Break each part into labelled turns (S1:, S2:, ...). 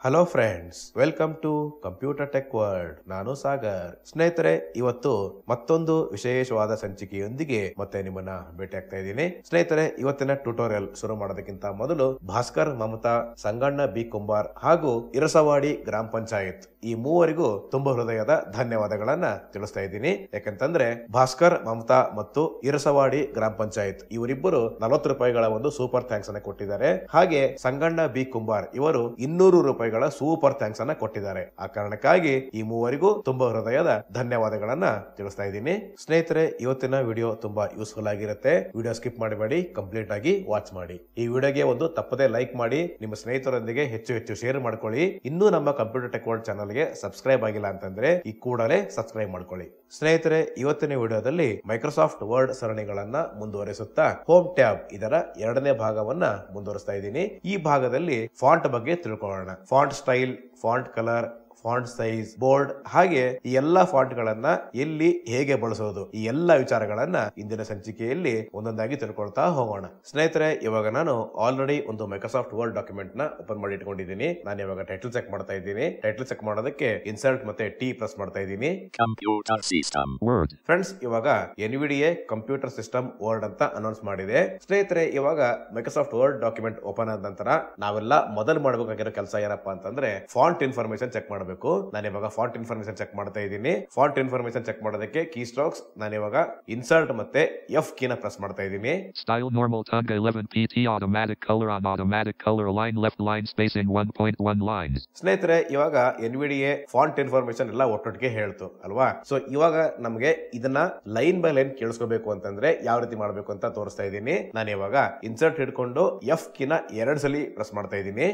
S1: Hello friends, welcome to computer tech world. ನಾನು ಸಾಗರ್. ಸ್ನೇಹಿತರೆ, ಇವತ್ತು ಮತ್ತೊಂದು ವಿಶೇಷವಾದ ಸಂಚಿಕೆಯೊಂದಿಗೆ ಮತ್ತೆ ನಿಮ್ಮನ್ನ ಭೇಟಿ ಆಗ್ತಾ ಇದ್ದೀನಿ. ಸ್ನೇಹಿತರೆ, ಇವತ್ತಿನ ಟ್ಯುಟೋರಿಯಲ್ ಶುರು ಮಾಡೋದಕ್ಕಿಂತ ಮೊದಲು ಭಾಸ್ಕರ್, ಮಮತಾ, ಸಂಗಣ್ಣ ಬಿ ಕುಂಬಾರ್ ಹಾಗೂ ಇರಸವಾಡಿ ಗ್ರಾಮ ಪಂಚಾಯತ್ ಈ ಮೂವರಿಗೂ ತುಂಬಾ ಹೃದಯದ ಧನ್ಯವಾದಗಳನ್ನ ತಿಳಿಸ್ತಾ ಇದ್ದೀನಿ. ಯಾಕಂತಂದ್ರೆ ಭಾಸ್ಕರ್, ಮಮತಾ ಮತ್ತು ಇರಸವಾಡಿ ಗ್ರಾಮ ಪಂಚಾಯತ್ ಇವರಿಬ್ಬರು 40 ರೂಪಾಯಿಗಳ ಒಂದು ಸೂಪರ್ ಥ್ಯಾಂಕ್ಸ್ ಅನ್ನ ಕೊಟ್ಟಿದ್ದಾರೆ. ಹಾಗೆ ಸಂಗಣ್ಣ ಬಿ ಕುಂಬಾರ್ ಇವರು 200 ರೂಪಾಯಿಗಳ ಸೂಪರ್ ಥ್ಯಾಂಕ್ಸ್ ಅನ್ನ ಕೊಟ್ಟಿದ್ದಾರೆ. ಆ ಕಾರಣಕ್ಕಾಗಿ ಈ ಮೂವರಿಗೂ ತುಂಬಾ ಹೃದಯದ ಧನ್ಯವಾದಗಳನ್ನ ತಿಳಿಸ್ತಾ ಇದ್ದೀನಿ. ಸ್ನೇಹಿತರೆ, ಇವತ್ತಿನ ವಿಡಿಯೋ ತುಂಬಾ ಯೂಸ್ಫುಲ್ ಆಗಿರುತ್ತೆ. ವಿಡಿಯೋ ಸ್ಕಿಪ್ ಮಾಡಬೇಡಿ, ಕಂಪ್ಲೀಟ್ ಆಗಿ ವಾಚ್ ಮಾಡಿ. ಈ ವಿಡಿಯೋಗೆ ಒಂದು ತಪ್ಪದೆ ಲೈಕ್ ಮಾಡಿ, ನಿಮ್ಮ ಸ್ನೇಹಿತರೊಂದಿಗೆ ಹೆಚ್ಚು ಶೇರ್ ಮಾಡ್ಕೊಳ್ಳಿ. ಇನ್ನೂ ನಮ್ಮ ಕಂಪ್ಯೂಟರ್ ಟೆಕ್ ವರ್ಲ್ಡ್ ಚಾನಲ್ ಗೆ ಸಬ್ಸ್ಕ್ರೈಬ್ ಆಗಿಲ್ಲ ಅಂತಂದ್ರೆ ಈ ಕೂಡಲೇ ಸಬ್ಸ್ಕ್ರೈಬ್ ಮಾಡ್ಕೊಳ್ಳಿ. ಸ್ನೇಹಿತರೆ, ಇವತ್ತಿನ ವಿಡಿಯೋದಲ್ಲಿ ಮೈಕ್ರೋಸಾಫ್ಟ್ ವರ್ಡ್ ಸರಣಿಗಳನ್ನ ಮುಂದುವರಿಸುತ್ತಾ ಹೋಮ್ ಟ್ಯಾಬ್ ಇದರ 2ನೇ ಭಾಗವನ್ನ ಮುಂದುವರಿಸ್ತಾ ಇದ್ದೀನಿ. ಈ ಭಾಗದಲ್ಲಿ ಫಾಂಟ್ ಬಗ್ಗೆ ತಿಳ್ಕೊಳ್ಳೋಣ. Font style, font colour, font size, board, ಹಾಗೆ ಈ ಎಲ್ಲಾ ಫಾಂಟ್ ಗಳನ್ನ ಎಲ್ಲಿ ಹೇಗೆ ಬಳಸೋದು, ಈ ಎಲ್ಲಾ ವಿಚಾರಗಳನ್ನ ಇಂದಿನ ಸಂಚಿಕೆಯಲ್ಲಿ ಒಂದೊಂದಾಗಿ ತಿಳ್ಕೊಳ್ತಾ ಹೋಗೋಣ. ಸ್ನೇಹಿತರೆ, ಇವಾಗ ನಾನು ಆಲ್ರೆಡಿ ಒಂದು ಮೈಕ್ರೋಸಾಫ್ಟ್ ವರ್ಡ್ ಡಾಕ್ಯುಮೆಂಟ್ ನ ಓಪನ್ ಮಾಡಿ ಇಟ್ಕೊಂಡಿದ್ದೀನಿ. ನಾನು ಇವಾಗ ಟೈಟಲ್ ಚೆಕ್ ಮಾಡ್ತಾ ಇದ್ದೀನಿ. ಟೈಟಲ್ ಚೆಕ್ ಮಾಡೋದಕ್ಕೆ ಇನ್ಸರ್ಟ್ ಮತ್ತೆ ಟಿ ಪ್ರೆಸ್ ಮಾಡ್ತಾ ಇದ್ದೀನಿ.
S2: Computer system word.
S1: ಫ್ರೆಂಡ್ಸ್, ಇವಾಗ NVDA ಕಂಪ್ಯೂಟರ್ ಸಿಸ್ಟಮ್ ವರ್ಡ್ ಅಂತ ಅನೌನ್ಸ್ ಮಾಡಿದೆ. ಸ್ನೇಹಿತರೆ, ಇವಾಗ ಮೈಕ್ರೋಸಾಫ್ಟ್ ವರ್ಡ್ ಡಾಕ್ಯುಮೆಂಟ್ ಓಪನ್ ಆದ ನಂತರ ನಾವೆಲ್ಲ ಮೊದಲು ಮಾಡಬೇಕಾಗಿರೋ ಕೆಲಸ ಏನಪ್ಪಾ ಅಂತಂದ್ರೆ ಫಾಂಟ್ ಇನ್ಫಾರ್ಮೇಶನ್ ಚೆಕ್ ಮಾಡಬೇಕು. ನಾನು ಇವಾಗ ಫಾಂಟ್ ಇನ್ಫಾರ್ಮೇಶನ್ ಚೆಕ್ ಮಾಡ್ತಾ ಇದ್ದೀನಿ. ಫಾಂಟ್ ಇನ್ಫಾರ್ಮೇಶನ್ ಚೆಕ್ ಮಾಡೋದಕ್ಕೆ ಕೀ ಸ್ಟ್ರೋಕ್ಸ್ ನಾನು ಇವಾಗ ಇನ್ಸರ್ಟ್ ಮತ್ತೆ F ಕೀನ ಪ್ರೆಸ್ ಮಾಡ್ತಾ ಇದ್ದೀನಿ.
S2: Style normal Tunga 11 PT automatic color on automatic color line left line spacing 1.1 lines.
S1: ಸ್ನೇಹಿತರೆ, ಇವಾಗ NVDA ಫಾಂಟ್ ಇನ್ಫಾರ್ಮೇಶನ್ ಎಲ್ಲ ಒಟ್ಟೊಟ್ಟಿಗೆ ಹೇಳ್ತು ಅಲ್ವಾ? ಸೊ ಇವಾಗ ನಮಗೆ ಇದನ್ನ ಲೈನ್ ಬೈ ಲೈನ್ ಕೇಳಿಸ್ಕೋಬೇಕು ಅಂತಂದ್ರೆ ಯಾವ ರೀತಿ ಮಾಡಬೇಕು ಅಂತ ತೋರಿಸ್ತಾ ಇದ್ದೀನಿ. ನಾನು ಇವಾಗ ಇನ್ಸರ್ಟ್ ಹಿಡ್ಕೊಂಡು F ಕೀನ 2 ಸಲ ಪ್ರೆಸ್ ಮಾಡ್ತಾ ಇದ್ದೀನಿ.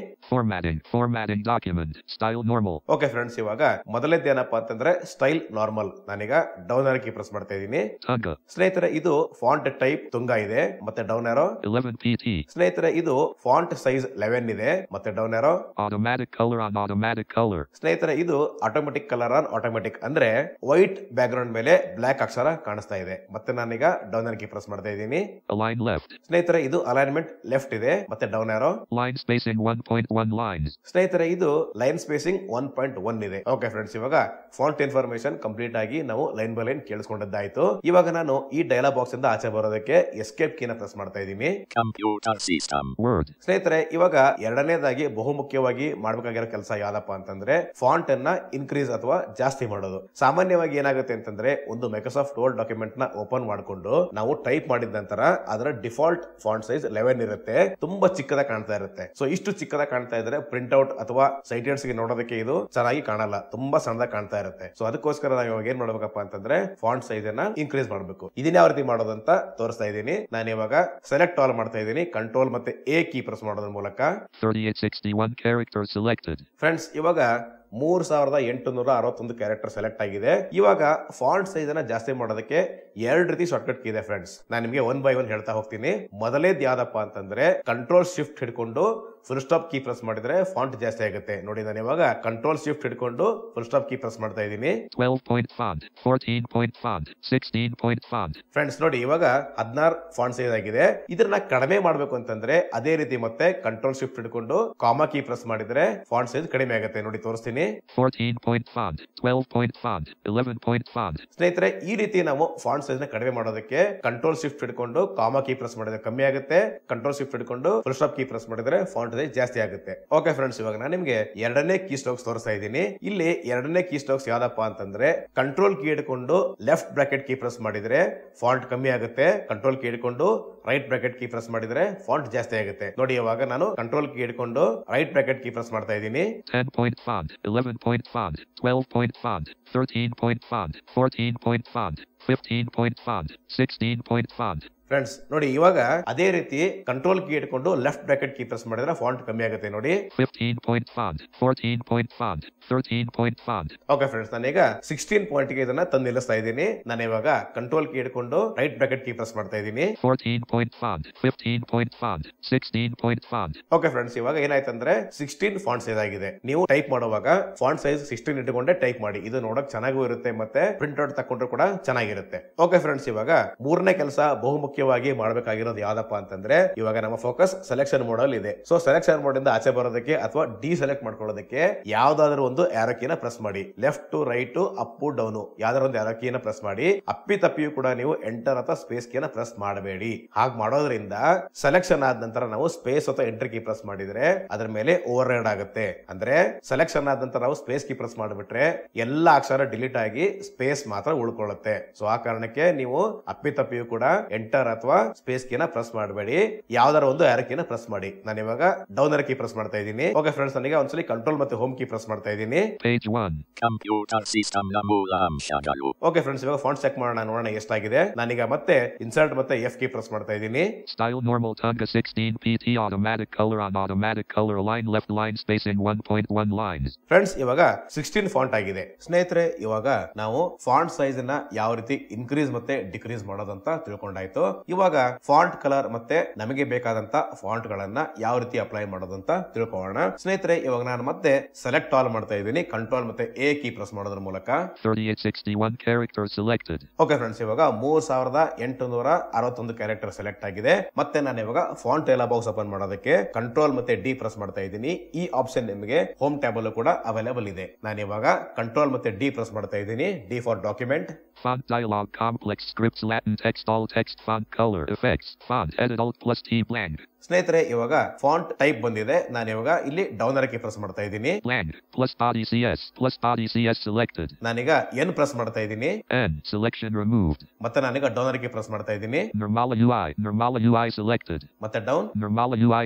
S2: Formatting document style normal.
S1: Okay friends, ಇವಾಗ ಮೊದಲೇದು ಏನಪ್ಪಾ ಅಂತಂದ್ರೆ ಸ್ಟೈಲ್ ನಾರ್ಮಲ್. ನಾನೀಗ ಡೌನ್ ಆರೋ ಕೀ ಪ್ರೆಸ್ ಮಾಡ್ತಾ ಇದ್ದೀನಿ.
S2: Tunga.
S1: ಸ್ನೇಹಿತರೆ, ಇದು ಫಾಂಟ್ ಟೈಪ್ ತುಂಗ ಇದೆ ಮತ್ತೆ ಡೌನ್ ಆರೋ
S2: 11 PT.
S1: ಸ್ನೇಹಿತರೆ, ಇದು ಫಾಂಟ್ ಸೈಜ್ 11 ಇದೆ ಮತ್ತೆ down arrow
S2: automatic color on automatic color.
S1: ಸ್ನೇಹಿತರೆ, ಇದು ಆಟೋಮೆಟಿಕ್ ಕಲರ್ ಆನ್ ಆಟೋಮೆಟಿಕ್ ಅಂದ್ರೆ ವೈಟ್ ಬ್ಯಾಕ್ ಗ್ರೌಂಡ್ ಮೇಲೆ ಬ್ಲಾಕ್ ಅಕ್ಷರ ಕಾಣಿಸ್ತಾ ಇದೆ. ಮತ್ತೆ ನಾನೀಗ ಡೌನ್ ಆರೋ ಕೀ ಪ್ರೆಸ್ ಮಾಡ್ತಾ ಇದ್ದೀನಿ.
S2: Align left.
S1: ಸ್ನೇಹಿತರೆ, ಇದು ಅಲೈನ್ಮೆಂಟ್ ಲೆಫ್ಟ್ ಇದೆ ಮತ್ತೆ ಡೌನ್ ಆರೋ
S2: line spacing 1.1 lines.
S1: ಸ್ನೇಹಿತರೆ, ಇದು ಲೈನ್ ಸ್ಪೇಸಿಂಗ್ 1.1 ಇದೆ. ಓಕೆ ಫ್ರೆಂಡ್ಸ್, ಇವಾಗ ಫಾಂಟ್ ಇನ್ಫಾರ್ಮೇಶನ್ ಕಂಪ್ಲೀಟ್ ಆಗಿ ನಾವು ಲೈನ್ ಬೈ ಲೈನ್ ಕೇಳಿಸ್ಕೊಂಡದ್ದಾಯ್ತು. ಇವಾಗ ನಾನು ಈ ಡೈಲಾಗ್ ಬಾಕ್ಸ್ ಇಂದ ಆಚೆ ಬರೋದಕ್ಕೆ ಎಸ್ಕೇಪ್ ಕೀನ ಪ್ರೆಸ್ ಮಾಡ್ತಾ ಇದ್ದೀನಿ.
S2: Computer system word.
S1: ಸ್ನೇಹಿತರೆ, ಇವಾಗ ಎರಡನೇದಾಗಿ ಬಹುಮುಖ್ಯವಾಗಿ ಮಾಡಬೇಕಾಗಿರೋ ಕೆಲಸ ಯಾವ್ದಪ್ಪ ಅಂತಂದ್ರೆ ಫಾಂಟ್ ಅನ್ನ ಇನ್ಕ್ರೀಸ್ ಅಥವಾ ಜಾಸ್ತಿ ಮಾಡೋದು. ಸಾಮಾನ್ಯವಾಗಿ ಏನಾಗುತ್ತೆ ಅಂತಂದ್ರೆ ಒಂದು ಮೈಕ್ರೋಸಾಫ್ಟ್ ವರ್ಡ್ ಡಾಕ್ಯುಮೆಂಟ್ ನ ಓಪನ್ ಮಾಡಿಕೊಂಡು ನಾವು ಟೈಪ್ ಮಾಡಿದ ನಂತರ ಅದರ ಡಿಫಾಲ್ಟ್ ಫಾಂಟ್ ಸೈಜ್ 11 ಇರುತ್ತೆ. ತುಂಬಾ ಚಿಕ್ಕದಾಗಿ ಕಾಣ್ತಾ ಇರುತ್ತೆ. ಸೊ ಇಷ್ಟು ಚಿಕ್ಕದಾಗಿ ಕಾಣ್ತಾ ಇದ್ರೆ ಪ್ರಿಂಟ್ ಔಟ್ ಅಥವಾ ಸೈಟೆಡ್ಸ್ ಗೆ ನೋಡೋದಕ್ಕೆ ಇದು ಚೆನ್ನಾಗಿ ಕಾಣಲ್ಲ, ತುಂಬಾ ಸಣ್ಣದಾಗಿ ಕಾಣ್ತಾ ಇರುತ್ತೆ. ಸೊ ಅದಕ್ಕೋಸ್ಕರ ನಾವು ಇವಾಗ ಏನ್ ಮಾಡ್ಬೇಕಪ್ಪ ಅಂತಂದ್ರೆ ಫಾಂಟ್ ಸೈಜ್ ಅನ್ನ ಇನ್ಕ್ರೀಸ್ ಮಾಡಬೇಕು. ಇದನ್ನ ಯಾವ ರೀತಿ ಮಾಡೋದು ಅಂತ ತೋರಿಸ್ತಾ ಇದ್ದೀನಿ. ನಾನು ಇವಾಗ ಸೆಲೆಕ್ಟ್ ಆಲ್ ಮಾಡ್ತಾ ಇದ್ದೀನಿ. ಕಂಟ್ರೋಲ್ ಮತ್ತೆ A ಕೀ ಪ್ರೆಸ್ ಮಾಡೋದ್ರ ಮೂಲಕ
S2: 3861 characters selected.
S1: ಫ್ರೆಂಡ್ಸ್, ಇವಾಗ 3861 ಕ್ಯಾರೆಕ್ಟರ್ ಸೆಲೆಕ್ಟ್ ಆಗಿದೆ. ಇವಾಗ ಫಾಂಟ್ ಸೈಜ್ ಅನ್ನ ಜಾಸ್ತಿ ಮಾಡೋದಕ್ಕೆ 2 ರೀತಿ ಶಾರ್ಟ್ಕಟ್ ಕೀ ಇದೆ ಫ್ರೆಂಡ್ಸ್. ನಾನು ನಿಮಗೆ 1 by 1 ಹೇಳ್ತಾ ಹೋಗ್ತೀನಿ. ಮೊದಲೇದ್ ಯಾವ್ದಪ್ಪ ಅಂತಂದ್ರೆ ಕಂಟ್ರೋಲ್ ಶಿಫ್ಟ್ ಹಿಡ್ಕೊಂಡು ಫುಲ್ ಸ್ಟಾಪ್ ಕೀ ಪ್ರೆಸ್ ಮಾಡಿದ್ರೆ ಫಾಂಟ್ ಜಾಸ್ತಿ ಆಗುತ್ತೆ. ನೋಡಿ, ನಾನು ಇವಾಗ ಕಂಟ್ರೋಲ್ ಶಿಫ್ಟ್ ಹಿಡ್ಕೊಂಡು ಫುಲ್ ಸ್ಟಾಪ್ ಕೀ ಪ್ರೆಸ್ ಮಾಡ್ತಾ ಇದ್ದೀನಿ.
S2: 12 point font, 14 point font, 16 point font.
S1: Friends, ನೋಡಿ ಇವಾಗ 16 ಫಾಂಟ್ ಸೈಜ್ ಆಗಿದೆ. ಇದನ್ನ ಕಡಿಮೆ ಮಾಡಬೇಕು ಅಂತಂದ್ರೆ ಅದೇ ರೀತಿ ಮತ್ತೆ ಕಂಟ್ರೋಲ್ ಶಿಫ್ಟ್ ಹಿಡ್ಕೊಂಡು ಕಾಮಾ ಕೀ ಪ್ರೆಸ್ ಮಾಡಿದ್ರೆ ಫಾಂಟ್ ಸೈಜ್ ಕಡಿಮೆ ಆಗುತ್ತೆ. ನೋಡಿ, ತೋರಿಸ್ತೀನಿ.
S2: 14 point font, 12 point font, 11 point font.
S1: ಸ್ನೇಹಿತರೆ, ಈ ರೀತಿ ನಾವು ಫಾಂಟ್ ಸೈಜ್ ನ ಕಡಿಮೆ ಮಾಡೋದಕ್ಕೆ ಕಂಟ್ರೋಲ್ ಶಿಫ್ಟ್ ಹಿಡ್ಕೊಂಡು ಕಾಮಾ ಕೀ ಪ್ರೆಸ್ ಮಾಡಿದ್ರೆ ಕಮ್ಮಿ ಆಗುತ್ತೆ. ಕಂಟ್ರೋಲ್ ಶಿಫ್ಟ್ ಹಿಡ್ಕೊಂಡು ಫುಲ್ ಸ್ಟಾಪ್ ಕೀ ಪ್ರೆಸ್ ಮಾಡಿದ್ರೆ ಫಾಂಟ್ ಸೈಜ್ ಜಾಸ್ತಿ ಆಗುತ್ತೆ. ಓಕೆ ಫ್ರೆಂಡ್ಸ್, ಇವಾಗ ನಾನು ನಿಮಗೆ 2ನೇ ಕೀ ಸ್ಟ್ರೋಕ್ಸ್ ತೋರಿಸ್ತಾ ಇದ್ದೀನಿ. ಇಲ್ಲಿ 2ನೇ ಕೀ ಸ್ಟ್ರೋಕ್ಸ್ ಯಾವ್ದಪ್ಪ ಅಂತಂದ್ರೆ ಕಂಟ್ರೋಲ್ ಕೀ ಹಿಡ್ಕೊಂಡು ಲೆಫ್ಟ್ ಬ್ರಾಕೆಟ್ ಕೀ ಪ್ರೆಸ್ ಮಾಡಿದ್ರೆ ಫಾಂಟ್ ಕಮ್ಮಿ ಆಗುತ್ತೆ. ಕಂಟ್ರೋಲ್ ಕೀ ಹಿಡ್ಕೊಂಡು ರೈಟ್ ಬ್ರಾಕೆಟ್ ಕೀ ಪ್ರೆಸ್ ಮಾಡಿದ್ರೆ ಫಾಂಟ್ ಜಾಸ್ತಿ ಆಗುತ್ತೆ. ನೋಡಿ, ಇವಾಗ ನಾನು ಕಂಟ್ರೋಲ್ ಕೀ ಹಿಡ್ಕೊಂಡು ರೈಟ್ ಬ್ರಾಕೆಟ್ ಕೀ ಪ್ರೆಸ್ ಮಾಡ್ತಾ ಇದ್ದೀನಿ.
S2: 10 point font, 11 point font, 12 point font, 13 point font, 14 point font, 15 point font, 16 point font.
S1: Friends, ನೋಡಿ ಇವಾಗ ಅದೇ ರೀತಿ ಕಂಟ್ರೋಲ್ ಕೀ ಇಟ್ಕೊಂಡು ಲೆಫ್ಟ್ ಬ್ರಾಕೆಟ್ ಕೀ ಪ್ರೆಸ್ ಮಾಡಿದ್ರೆ ಫಾಂಟ್ ಕಮ್ಮಿ ಆಗುತ್ತೆ. ನೋಡಿ,
S2: 15 point font, 14 point font, 13 point font.
S1: Okay friends, ನಾನೀಗ 16 ಪಾಯಿಂಟ್ ಗೆ ಇದನ್ನ ತಂದು ನಿಲ್ಲಿಸ್ತಾ ಇದ್ದೀನಿ. ನಾನು ಇವಾಗ ಕಂಟ್ರೋಲ್ ಕೀ ಇಟ್ಕೊಂಡು ರೈಟ್ ಬ್ರಾಕೆಟ್ ಕೀ ಪ್ರೆಸ್ ಮಾಡ್ತಾ ಇದ್ದೀನಿ.
S2: 14 point font, 15 point font, 16 point font.
S1: Okay friends, ಇವಾಗ ಏನಾಯ್ತಂದ್ರೆ 16 ಫಾಂಟ್ ಸೈಜ್ ಆಗಿದೆ. ನೀವು ಟೈಪ್ ಮಾಡುವಾಗ ಫಾಂಟ್ ಸೈಜ್ 16 ಇಟ್ಟುಕೊಂಡೆ ಟೈಪ್ ಮಾಡಿ. ಇದು ನೋಡಕ್ ಚೆನ್ನಾಗೂ ಇರುತ್ತೆ ಮತ್ತೆ ಪ್ರಿಂಟ್ ಔಟ್ ತಕೊಂಡ್ರು ಕೂಡ ಚೆನ್ನಾಗಿರುತ್ತೆ. ಓಕೆ ಫ್ರೆಂಡ್ಸ್, ಇವಾಗ ಮೂರನೇ ಕೆಲಸ ಬಹುಮುಖ್ಯ ಮುಖ್ಯವಾಗಿ ಮಾಡಬೇಕಾಗಿರೋದು ಯಾವ್ದಪ್ಪ ಅಂತಂದ್ರೆ ಇವಾಗ ನಮ್ಮ ಫೋಕಸ್ ಸೆಲೆಕ್ಷನ್ ಮೋಡ್ ಅಲ್ಲಿ ಇದೆ. ಸೊ ಸೆಲೆಕ್ಷನ್ ಮೋಡ್ ಇಂದ ಆಚೆ ಬರೋದಕ್ಕೆ ಅಥವಾ ಡಿಸೆಲೆಕ್ಟ್ ಮಾಡ್ಕೊಳ್ಳೋದಕ್ಕೆ ಯಾವ್ದಾದ್ರು ಒಂದು ಆರೋ ಕೀನ ಪ್ರೆಸ್ ಮಾಡಿ. Left to right up down ಯಾವ್ದಾದ್ರು ಒಂದು ಆರೋ ಕೀನ ಪ್ರೆಸ್ ಮಾಡಿ. ಅಪ್ಪಿ ತಪ್ಪಿಯೂ ಕೂಡ ನೀವು ಎಂಟರ್ ಅಥವಾ ಸ್ಪೇಸ್ ಕೀನ ಪ್ರೆಸ್ ಮಾಡಬೇಡಿ. ಹಾಗೆ ಮಾಡೋದ್ರಿಂದ ಸೆಲೆಕ್ಷನ್ ಆದ ನಂತರ ನಾವು ಸ್ಪೇಸ್ ಅಥವಾ ಎಂಟರ್ ಕೀ ಪ್ರೆಸ್ ಮಾಡಿದ್ರೆ ಅದ್ರ ಮೇಲೆ ಓವರ್ ರೈಡ್ ಆಗುತ್ತೆ. ಅಂದ್ರೆ ಸೆಲೆಕ್ಷನ್ ಆದ ನಂತರ ನಾವು ಸ್ಪೇಸ್ ಕೀ ಪ್ರೆಸ್ ಮಾಡಿಬಿಟ್ರೆ ಎಲ್ಲಾ ಅಕ್ಷರ ಡಿಲೀಟ್ ಆಗಿ ಸ್ಪೇಸ್ ಮಾತ್ರ ಉಳ್ಕೊಳ್ಳುತ್ತೆ. ಸೊ ಆ ಕಾರಣಕ್ಕೆ ನೀವು ಅಪ್ಪಿ ತಪ್ಪಿಯೂ ಕೂಡ ಎಂಟರ್ ಅಥವಾ ಸ್ಪೇಸ್ ಕೀನ ಪ್ರೆಸ್ ಮಾಡಬೇಡಿ. ಯಾವ್ದಾರ ಒಂದು ಆರೋ ಕೀನ ಪ್ರೆಸ್ ಮಾಡಿ. ನಾನು ಇವಾಗ ಡೌನ್ ಆರೋ ಕೀ ಪ್ರೆಸ್ ಮಾಡ್ತಾ ಇದ್ದೀನಿ. ಓಕೆ ಫ್ರೆಂಡ್ಸ್, ನನಗೆ ಒಂದ್ಸಲಿ ಕಂಟ್ರೋಲ್ ಮತ್ತೆ ಹೋಮ್ ಕೀ ಪ್ರೆಸ್ ಮಾಡ್ತಾ ಇದ್ದೀನಿ.
S2: Page 1.
S3: ಕಂಪ್ಯೂಟರ್ ಸಿಸ್ಟಮ್ ನ ಮೂಲ ಅಂಶಗಳು.
S1: ಓಕೆ ಫ್ರೆಂಡ್ಸ್, ಇವಾಗ ಫಾಂಟ್ ಚೆಕ್ ಮಾಡೋಣ, ನೋಡೋಣ ಎಷ್ಟಾಗಿದೆ. ನಾನೀಗ ಮತ್ತೆ ಇನ್ಸರ್ಟ್ ಮತ್ತೆ ಎಫ್ ಕೀ ಪ್ರೆಸ್ ಮಾಡ್ತಾ ಇದ್ದೀನಿ.
S2: Style normal Tunga 16 PT automatic color on automatic color line left line spacing 1.1 lines.
S1: Friends, ಇವಾಗ 16 ಫಾಂಟ್ ಆಗಿದೆ. ಸ್ನೇಹಿತರೆ, ಇವಾಗ ನಾವು ಫಾಂಟ್ ಸೈಜ್ ಅನ್ನ ಯಾವ ರೀತಿ ಇನ್ಕ್ರೀಸ್ ಮತ್ತೆ ಡಿಕ್ರೀಸ್ ಮಾಡೋದಂತ ತಿಳ್ಕೊಂಡಾಯ್ತು. ಇವಾಗ ಫಾಂಟ್ ಕಲರ್ ಮತ್ತೆ ನಮಗೆ ಬೇಕಾದಂತ ಫಾಂಟ್ ಗಳನ್ನ ಯಾವ ರೀತಿ ಅಪ್ಲೈ ಮಾಡೋದಂತ ತಿಳ್ಕೊಳ್ಳೋಣ. ಸ್ನೇಹಿತರೆ, ಇವಾಗ ನಾನು ಮತ್ತೆ ಸೆಲೆಕ್ಟ್ ಆಲ್ ಮಾಡ್ತಾ ಇದ್ದೀನಿ. ಕಂಟ್ರೋಲ್ ಮತ್ತೆ ಎ ಕೀ ಪ್ರೆಸ್ ಮಾಡೋದ್ರ ಮೂಲಕ
S2: 3861 characters selected.
S1: ಓಕೆ ಫ್ರೆಂಡ್ಸ್, ಇವಾಗ 3861 ಕ್ಯಾರೆಕ್ಟರ್ ಸೆಲೆಕ್ಟ್ ಆಗಿದೆ. ಮತ್ತೆ ನಾನು ಇವಾಗ ಫಾಂಟ್ ಎಲ್ಲ ಬಾಕ್ಸ್ ಓಪನ್ ಮಾಡೋದಕ್ಕೆ ಕಂಟ್ರೋಲ್ ಮತ್ತೆ ಡಿ ಪ್ರೆಸ್ ಮಾಡ್ತಾ ಇದ್ದೀನಿ. ಈ ಆಪ್ಷನ್ ನಿಮಗೆ ಹೋಮ್ ಟ್ಯಾಬ್ ಅಲ್ಲೂ ಕೂಡ ಅವೈಲೇಬಲ್ ಇದೆ. ನಾನು ಇವಾಗ ಕಂಟ್ರೋಲ್ ಮತ್ತೆ ಡಿ ಪ್ರೆಸ್ ಮಾಡ್ತಾ ಇದ್ದೀನಿ. D for document.
S2: Font dialog complex scripts Latin text all text font color effects font edit alt plus T blank.
S1: ಸ್ನೇಹಿತರೆ, ಇವಾಗ ಫಾಂಟ್ ಟೈಪ್ ಬಂದಿದೆ. ನಾನು ಇವಾಗ ಇಲ್ಲಿ ಡೌನ್ ಆರೋ ಕೀ ಪ್ರೆಸ್ ಮಾಡ್ತಾ ಇದ್ದೀನಿ.
S2: Blank plus body CS selected.
S1: ನಾನೀಗ ಎನ್ ಪ್ರೆಸ್ ಮಾಡ್ತಾ ಇದ್ದೀನಿ.
S2: N selection removed.
S1: ಮತ್ತೆ ನಾನೀಗ ಡೌನ್ ಆರೋ ಕೀ ಪ್ರೆಸ್ ಮಾಡ್ತಾ ಇದ್ದೀನಿ.
S2: Nirmala UI selected.
S1: ಮತ್ತೆ down.
S2: Nirmala UI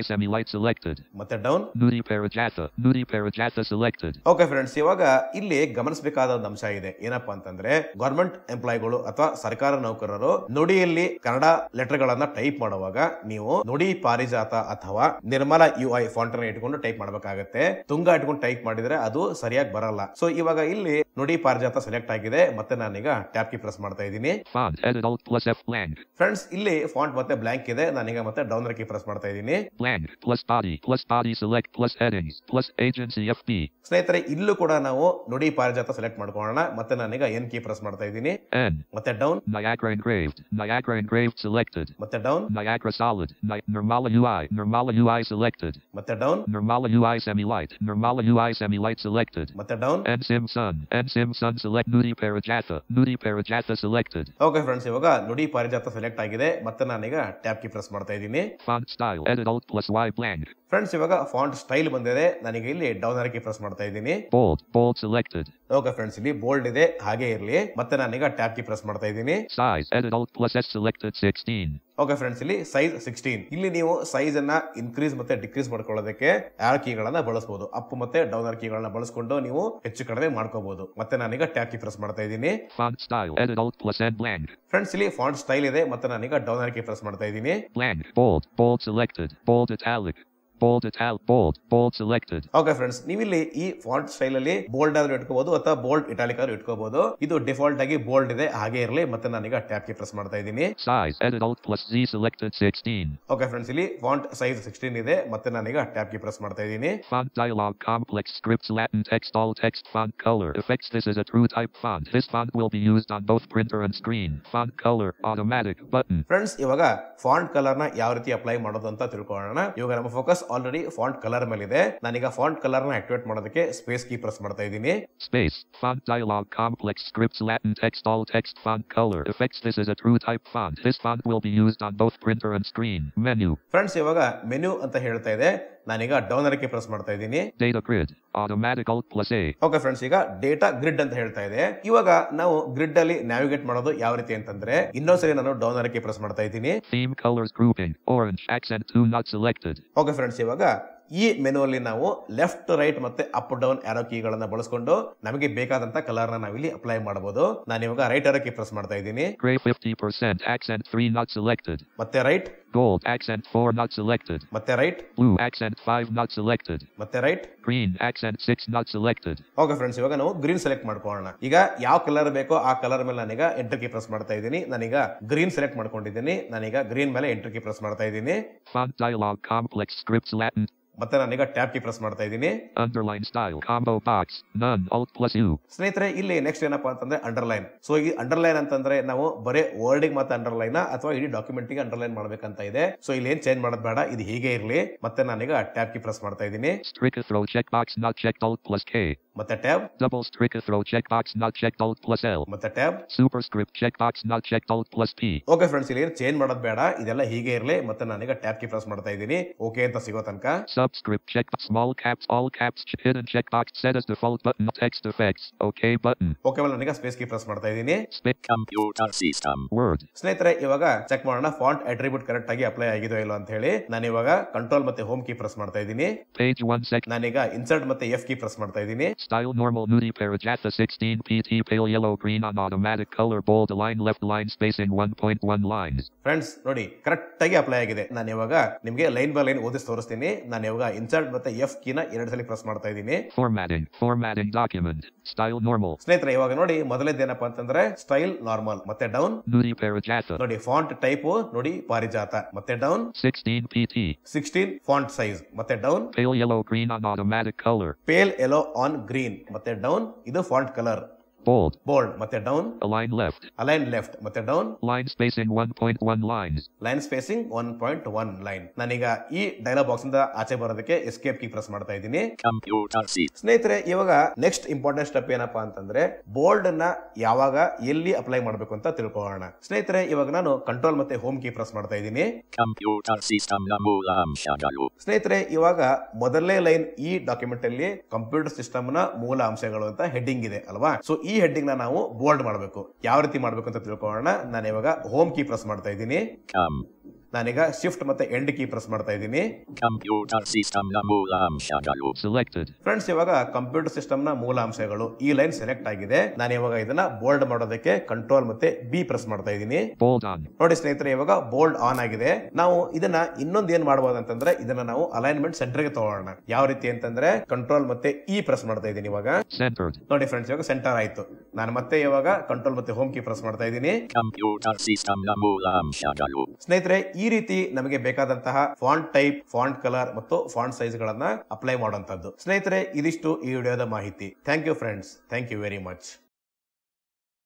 S2: semi light selected.
S1: ಮತ್ತೆ down.
S2: Nudi Parijata selected.
S1: Okay friends, ಇವಾಗ ಇಲ್ಲಿ ಗಮನಿಸಬೇಕಾದ ಒಂದು ಅಂಶ ಇದೆ. ಏನಪ್ಪಾ ಅಂತಂದ್ರೆ ಗವರ್ಮೆಂಟ್ ಎಂಪ್ಲಾಯಿಗಳು ಅಥವಾ ಸರ್ಕಾರ ನೌಕರರು ನುಡಿಯಲ್ಲಿ ಕನ್ನಡ ಲೆಟರ್ ಗಳನ್ನ ಟೈಪ್ ಮಾಡುವಾಗ ನೀವು ನುಡಿ ಪಾರಿಜಾತ ಅಥವಾ ನಿರ್ಮಲ UI ಫಾಂಟ್ ಅನ್ನು ಇಟ್ಕೊಂಡು ಟೈಪ್ ಮಾಡಬೇಕಾಗುತ್ತೆ. ತುಂಗ ಇಟ್ಕೊಂಡು ಟೈಪ್ ಮಾಡಿದ್ರೆ ಅದು ಸರಿಯಾಗಿ ಬರಲ್ಲ. ಸೊ ಇವಾಗ ಇಲ್ಲಿ ನುಡಿ ಪಾರಿಜಾತ ಸೆಲೆಕ್ಟ್ ಆಗಿದೆ. ಮತ್ತೆ ನಾನೀಗ ಟ್ಯಾಬ್ ಕೀ ಪ್ರೆಸ್ ಮಾಡ್ತಾ ಇದ್ದೀನಿ.
S2: Font edit alt plus F blank.
S1: Friends, ಇಲ್ಲಿ ಫಾಂಟ್ ಮತ್ತೆ ಬ್ಲಾಂಕ್ ಇದೆ. ನಾನೀಗ ಮತ್ತೆ ಡೌನ್ ಆರೋ ಕೀ ಪ್ರೆಸ್ ಮಾಡ್ತಾ ಇದ್ದೀನಿ.
S2: Blank plus body select plus headings plus agency FB.
S1: ಸ್ನೇಹಿತರೆ, ಇಲ್ಲೂ ಕೂಡ ನಾವು ನುಡಿ ಪಾರಿಜಾತ ಸೆಲೆಕ್ಟ್ ಮಾಡ್ಕೊಳ್ಳೋಣ. ಮತ್ತೆ ನಾನೀಗ ಎನ್ ಕೀ ಪ್ರೆಸ್ ಮಾಡ್ತಾ ಇದ್ದೀನಿ.
S2: N
S1: ಮತ್ತೆ ಡೌನ್.
S2: Niagara engraved selected.
S1: ಮತ್ತೆ down.
S2: Niagara solid. Nirmala UI selected.
S1: ಮತ್ತೆ down.
S2: Nirmala UI semi light selected.
S1: ಮತ್ತೆ down.
S2: NSIM Sun select Nudi Parijata selected.
S1: Okay friends, ಇವಾಗ ನುಡಿ ಪಾರಿಜಾತ ಸೆಲೆಕ್ಟ್ ಆಗಿದೆ. ಮತ್ತೆ ನಾನೀಗ ಟ್ಯಾಬ್ ಕೀ ಪ್ರೆಸ್ ಮಾಡ್ತಾ ಇದ್ದೀನಿ.
S2: Font style edit alt plus Y blank.
S1: Friends, ಇವಾಗ ಫಾಂಟ್ ಸ್ಟೈಲ್ ಬಂದಿದೆ. ನಾನೀಗ ಇಲ್ಲಿ ಡೌನ್ ಆರೋ ಕೀ ಪ್ರೆಸ್ ಮಾಡ್ತಾ ಇದ್ದೀನಿ.
S2: Bold selected.
S1: ಓಕೆ ಫ್ರೆಂಡ್ಸ್, ಇಲ್ಲಿ ಬೋಲ್ಡ್ ಇದೆ, ಹಾಗೆ ಇರಲಿ. ಮತ್ತೆ ನಾನೀಗ ಟ್ಯಾಬ್ ಕೀ ಪ್ರೆಸ್ ಮಾಡ್ತಾ ಇದ್ದೀನಿ.
S2: Size edit alt plus S selected 16.
S1: Okay friends, ಇಲ್ಲಿ ಸೈಜ್ 16. ಇಲ್ಲಿ ನೀವು ಸೈಜ್ ಅನ್ನ ಇನ್ಕ್ರೀಸ್ ಮತ್ತೆ ಡಿಕ್ರೀಸ್ ಮಾಡ್ಕೊಳ್ಳೋದಕ್ಕೆ ಆರೋ ಕೀಗಳನ್ನ ಬಳಸಬಹುದು. ಅಪ್ ಮತ್ತೆ ಡೌನ್ ಆರೋ ಕೀಗಳನ್ನ ಬಳಸ್ಕೊಂಡು ನೀವು ಹೆಚ್ಚು ಕಡಿಮೆ ಮಾಡ್ಕೋಬಹುದು. ಮತ್ತೆ ನಾನೀಗ ಟ್ಯಾಬ್ ಕೀ ಪ್ರೆಸ್ ಮಾಡ್ತಾ ಇದ್ದೀನಿ.
S2: Font style edit alt plus N blank.
S1: Friends, ಇಲ್ಲಿ ಫಾಂಟ್ ಸ್ಟೈಲ್ ಇದೆ. ಮತ್ತೆ ನಾನೀಗ ಡೌನ್ ಆರೋ ಕೀ ಪ್ರೆಸ್ ಮಾಡ್ತಾ ಇದ್ದೀನಿ.
S2: Blank bold selected. Bold selected.
S1: Okay friends, ನೀವಿಲ್ಲಿ ಈ ಫಾಂಟ್ ಸ್ಟೈಲ್ ಅಲ್ಲಿ ಬೋಲ್ಡ್ ಆದ್ರೂ ಇಟ್ಕೋಬಹುದು ಅಥವಾ ಬೋಲ್ಡ್ ಇಟಾಲಿಕ್ ಆದ್ರೂ ಇಟ್ಕೋಬಹುದು. ಇದು ಡಿಫಾಲ್ಟ್ ಆಗಿ ಬೋಲ್ಡ್ ಇದೆ, ಹಾಗೆ ಇರಲಿ. ಮತ್ತೆ ನಾನೀಗ ಟ್ಯಾಬ್ ಕೀ ಪ್ರೆಸ್ ಮಾಡ್ತಾ ಇದ್ದೀನಿ.
S2: Size edit alt plus Z selected 16.
S1: Okay friends, ಇಲ್ಲಿ ಫಾಂಟ್ ಸೈಜ್ 16 ಇದೆ. ಮತ್ತೆ ನಾನೀಗ ಟ್ಯಾಬ್ ಕೀ ಪ್ರೆಸ್ ಮಾಡ್ತಾ ಇದ್ದೀನಿ.
S2: Font dialog complex scripts Latin text all text font color effects. This is a true type font. This font will be used on both printer and screen. Font color automatic button.
S1: Friends, ಇವಾಗ font colour ನ ಯಾವ ರೀತಿ apply ಮಾಡೋದು ಅಂತ ತಿಳ್ಕೊಳ್ಳೋಣ. ಇವಾಗ ನಮ್ಮ focus already font colour ಮೇಲೆ ಇದೆ. ನಾನೀಗ ಫಾಂಟ್ ಕಲರ್ ನ ಆಕ್ಟಿವೇಟ್ ಮಾಡೋದಕ್ಕೆ ಸ್ಪೇಸ್ ಕೀ ಪ್ರೆಸ್ ಮಾಡ್ತಾ ಇದ್ದೀನಿ.
S2: Space font dialog complex scripts Latin text all text font color effects. This is a true type font. This font will be used on both printer and screen. Menu.
S1: Friends, ಇವಾಗ menu ಅಂತ ಹೇಳ್ತಾ ಇದೆ. ನಾನೀಗ down ಆರೋ key press ಮಾಡ್ತಾ ಇದ್ದೀನಿ.
S2: Data grid automatic alt plus A.
S1: Okay friends, ಈಗ data grid ಅಂತ ಹೇಳ್ತಾ ಇದೆ. ಇವಾಗ ನಾವು ಗ್ರಿಡ್ ಅಲ್ಲಿ ನ್ಯಾವಿಗೇಟ್ ಮಾಡೋದು ಯಾವ ರೀತಿ ಅಂತಂದ್ರೆ ಇನ್ನೊಂದ್ಸರಿ ನಾನು ಡೌನ್ ಆರೋ ಕೀ ಪ್ರೆಸ್ ಮಾಡ್ತಾ ಇದ್ದೀನಿ.
S2: Theme colors grouping orange accent 2 not selected.
S1: Okay friends, ಇವಾಗ ಈ ಮೆನು ಅಲ್ಲಿ ನಾವು ಲೆಫ್ಟ್ ರೈಟ್ ಮತ್ತೆ ಅಪ್ ಡೌನ್ ಆರೋ ಕೀಗಳನ್ನ ಬಳಸ್ಕೊಂಡು ನಮಗೆ ಬೇಕಾದಂತ ಕಲರ್ ನ ನಾವಿಲ್ಲಿ ಅಪ್ಲೈ ಮಾಡಬಹುದು. ನಾನು ಇವಾಗ ರೈಟ್ ಆರೋ ಕೀ ಪ್ರೆಸ್ ಮಾಡ್ತಾ ಇದ್ದೀನಿ.
S2: Gray 50% accent 3 not selected.
S1: ಮತ್ತೆ right.
S2: Gold accent 4 not selected.
S1: ಮತ್ತೆ right.
S2: Blue accent 5 not selected.
S1: ಮತ್ತೆ right.
S2: Green accent 6 not selected.
S1: Okay friends, ಇವಾಗ ನಾವು ಗ್ರೀನ್ ಸೆಲೆಕ್ಟ್ ಮಾಡ್ಕೊಳ್ಳೋಣ. ಈಗ ಯಾವ ಕಲರ್ ಬೇಕೋ ಆ ಕಲರ್ ಮೇಲೆ ನಾನೀಗ ಎಂಟರ್ ಕೀ ಪ್ರೆಸ್ ಮಾಡ್ತಾ ಇದ್ದೀನಿ. ನಾನೀಗ ಗ್ರೀನ್ ಸೆಲೆಕ್ಟ್ ಮಾಡ್ಕೊಂಡಿದ್ದೀನಿ. ನಾನೀಗ ಗ್ರೀನ್ ಮೇಲೆ ಎಂಟರ್ ಕೀ ಪ್ರೆಸ್ ಮಾಡ್ತಾ ಇದ್ದೀನಿ.
S2: Font dialog complex scripts Latin.
S1: ಮತ್ತೆ ನಾನೀಗ ಟ್ಯಾಬ್ ಕೀ ಪ್ರೆಸ್ ಮಾಡ್ತಾ ಇದ್ದೀನಿ.
S2: Underline style combo box none Alt+U.
S1: ಸ್ನೇಹಿತರೆ ಇಲ್ಲಿ ನೆಕ್ಸ್ಟ್ ಏನಪ್ಪಾ ಅಂತಂದ್ರೆ ಅಂಡರ್ಲೈನ್. ಸೊ ಈ ಅಂಡರ್ಲೈನ್ ಅಂತಂದ್ರೆ ನಾವು ಬರೇ ವರ್ಡ್ ಮತ್ತೆ ಅಂಡರ್ಲೈನ್ ಅಥವಾ ಇಡೀ ಡಾಕ್ಯುಮೆಂಟ್ ಗೆ ಅಂಡರ್ಲೈನ್ ಮಾಡ್ಬೇಕಂತ ಇದೆ. ಸೊ ಇಲ್ಲಿ ಏನ್ ಚೇಂಜ್ ಮಾಡೋದ್ ಬೇಡ, ಇದು ಹೀಗೆ ಇರ್ಲಿ. ಮತ್ತೆ ನಾನೀಗ ಟ್ಯಾಬ್ ಕೀ ಪ್ರೆಸ್ ಮಾಡ್ತಾ ಇದ್ದೀನಿ.
S2: Strike throw checkbox not checked Alt+K.
S1: ಮತ್ತೆ tab.
S2: Double strike throw checkbox not checked Alt+L.
S1: ಮತ್ತೆ tab.
S2: Superscript checkbox not checked Alt+P.
S1: Okay friends, ಇಲ್ಲಿ ಚೇಂಜ್ ಮಾಡೋದ್ ಬೇಡ, ಇದೆಲ್ಲ ಹೀಗೆ ಇರ್ಲಿ. ಮತ್ತೆ ನಾನೀಗ ಟ್ಯಾಬ್ ಕೀ ಪ್ರೆಸ್ ಮಾಡ್ತಾ ಇದ್ದೀನಿ. ಓಕೆ ಅಂತ ಸಿಗೋ ತನಕ.
S2: Subscript check small caps all caps hidden checkbox set as default button text effects OK button.
S1: Okay ಮೇಲೆ ನಾನೀಗ ಸ್ಪೇಸ್ ಕೀ ಪ್ರೆಸ್ ಮಾಡ್ತಾ ಇದ್ದೀನಿ.
S3: Computer system.
S2: Word.
S1: ಸ್ನೇಹಿತರೆ ಇವಾಗ ಚೆಕ್ ಮಾಡೋಣ ಫಾಂಟ್ ಅಟ್ರಿಬ್ಯೂಟ್ ಕರೆಕ್ಟ್ ಆಗಿ ಅಪ್ಲೈ ಆಗಿದೋ ಇಲ್ಲೋ ಅಂತ ಹೇಳಿ. ನಾನು ಇವಾಗ ಕಂಟ್ರೋಲ್ ಮತ್ತೆ ಹೋಮ್ ಕೀ ಪ್ರೆಸ್ ಮಾಡ್ತಾ ಇದ್ದೀನಿ.
S2: Page 1 sec.
S1: ನಾನೀಗ ಇನ್ಸರ್ಟ್ ಮತ್ತೆ F ಕೀ ಪ್ರೆಸ್ ಮಾಡ್ತಾ ಇದ್ದೀನಿ.
S2: Style normal nudie Parajatha 16 pt pale yellow green on automatic color bold align left line spacing 1.1 lines.
S1: Friends ನೋಡಿ ಕರೆಕ್ಟ್ ಆಗಿ ಅಪ್ಲೈ ಆಗಿದೆ. ನಾನು ಇವಾಗ ನಿಮಗೆ ಲೈನ್ ಬೈ ಲೈನ್ ಓದಿಸಿ ತೋರಿಸ್ತೀನಿ. ನಾನು ಇವಾಗ ಇನ್ಸರ್ಟ್ ಮತ್ತೆ F ಕೀನ 2 ಸಲ ಪ್ರೆಸ್ ಮಾಡ್ತಾ ಇದ್ದೀನಿ.
S2: Formatting document style normal.
S1: ಸ್ನೇಹಿತರೆ ಇವಾಗ ನೋಡಿ ಮೊದಲೇದೇನಪ್ಪ ಅಂತಂದ್ರೆ ಸ್ಟೈಲ್ ನಾರ್ಮಲ್ ಮತ್ತೆ ಡೌನ್
S2: Nudie Parajatha.
S1: ನೋಡಿ ಫಾಂಟ್ ಟೈಪ್ ನೋಡಿ ಪಾರಿಜಾತ ಮತ್ತೆ ಡೌನ್
S2: 16 pt
S1: 16 ಫಾಂಟ್ ಸೈಜ್ ಮತ್ತೆ down
S2: pale yellow green on automatic color
S1: pale yellow on green ಮತ್ತೆ ಡೌನ್ ಇದು ಫಾಂಟ್ ಕಲರ್
S2: bold
S1: ಮತ್ತೆ ಡೌನ್
S2: align left
S1: ಮತ್ತೆ down
S2: line spacing 1.1 lines
S1: line spacing 1.1 line. ನಾನೀಗ ಈ dialogue box ಇಂದ ಆಚೆ ಬರೋದಕ್ಕೆ ಎಸ್ಕೇಪ್ ಕೀ ಪ್ರೆಸ್ ಮಾಡ್ತಾ ಇದ್ದೀನಿ. ಸ್ನೇಹಿತರೆ ಇವಾಗ ನೆಕ್ಸ್ಟ್ ಇಂಪಾರ್ಟೆಂಟ್ ಸ್ಟೆಪ್ ಏನಪ್ಪಾ ಅಂತಂದ್ರೆ ಬೋಲ್ಡ್ ನ ಯಾವಾಗ ಎಲ್ಲಿ ಅಪ್ಲೈ ಮಾಡಬೇಕು ಅಂತ ತಿಳ್ಕೊಳ್ಳೋಣ. ಸ್ನೇಹಿತರೆ ಇವಾಗ ನಾನು ಕಂಟ್ರೋಲ್ ಮತ್ತೆ ಹೋಮ್ ಕೀ ಪ್ರೆಸ್ ಮಾಡ್ತಾ ಇದ್ದೀನಿ. ಸ್ನೇಹಿತರೆ ಇವಾಗ ಮೊದಲನೇ ಲೈನ್ ಈ ಡಾಕ್ಯುಮೆಂಟ್ ಅಲ್ಲಿ ಕಂಪ್ಯೂಟರ್ ಸಿಸ್ಟಮ್ ನ ಮೂಲ ಅಂಶಗಳು ಅಂತ ಹೆಡ್ಡಿಂಗ್ ಇದೆ ಅಲ್ವಾ. ಸೊ ಈ ಹೆಡ್ಡಿಂಗ್ ನ ನಾವು ಬೋಲ್ಡ್ ಮಾಡಬೇಕು. ಯಾವ ರೀತಿ ಮಾಡಬೇಕು ಅಂತ ತಿಳ್ಕೊಳ್ಳೋಣ. ನಾನು ಇವಾಗ ಹೋಮ್ ಕೀ ಪ್ರೆಸ್ ಮಾಡ್ತಾ ಇದ್ದೀನಿ. ನಾನೀಗ ಶಿಫ್ಟ್ ಮತ್ತೆ ಎಂಡ್ ಕೀ ಪ್ರೆಸ್ ಮಾಡ್ತಾ ಇದ್ದೀನಿ. ಫ್ರೆಂಡ್ಸ್ ಇವಾಗ ಕಂಪ್ಯೂಟರ್ ಸಿಸ್ಟಮ್ ನ ಮೂಲ ಅಂಶಗಳು ಈ ಲೈನ್ ಸೆಲೆಕ್ಟ್ ಆಗಿದೆ. ನಾನು ಇವಾಗ ಇದನ್ನ ಬೋಲ್ಡ್ ಮಾಡೋದಕ್ಕೆ ಕಂಟ್ರೋಲ್ ಮತ್ತೆ ಬಿ ಪ್ರೆಸ್ ಮಾಡ್ತಾ ಇದ್ದೀನಿ. ನೋಡಿ ಸ್ನೇಹಿತರೆ ಇವಾಗ ಬೋಲ್ಡ್ ಆನ್ ಆಗಿದೆ. ನಾವು ಇದನ್ನ ಇನ್ನೊಂದು ಏನ್ ಮಾಡಬಹುದು ಅಂತಂದ್ರೆ ಇದನ್ನ ನಾವು ಅಲೈನ್ಮೆಂಟ್ ಸೆಂಟರ್ ಗೆ ತಗೊಳ್ಳೋಣ. ಯಾವ ರೀತಿ ಅಂತಂದ್ರೆ ಕಂಟ್ರೋಲ್ ಮತ್ತೆ ಇ ಪ್ರೆಸ್ ಮಾಡ್ತಾ ಇದ್ದೀನಿ. ಇವಾಗ ನೋಡಿ ಫ್ರೆಂಡ್ಸ್ ಇವಾಗ ಸೆಂಟರ್ ಆಯ್ತು. ನಾನು ಮತ್ತೆ ಇವಾಗ ಕಂಟ್ರೋಲ್ ಮತ್ತೆ ಹೋಮ್ ಕೀ ಪ್ರೆಸ್ ಮಾಡ್ತಾ ಇದ್ದೀನಿ. ಸ್ನೇಹಿತರೆ ಈ ರೀತಿ ನಮಗೆ ಬೇಕಾದಂತಹ ಫಾಂಟ್ ಟೈಪ್, ಫಾಂಟ್ ಕಲರ್ ಮತ್ತು ಫಾಂಟ್ ಸೈಜ್ ಗಳನ್ನ ಅಪ್ಲೈ ಮಾಡುವಂತದ್ದು. ಸ್ನೇಹಿತರೆ ಇದಿಷ್ಟು ಈ ವಿಡಿಯೋದ ಮಾಹಿತಿ. Thank you friends, thank you very much.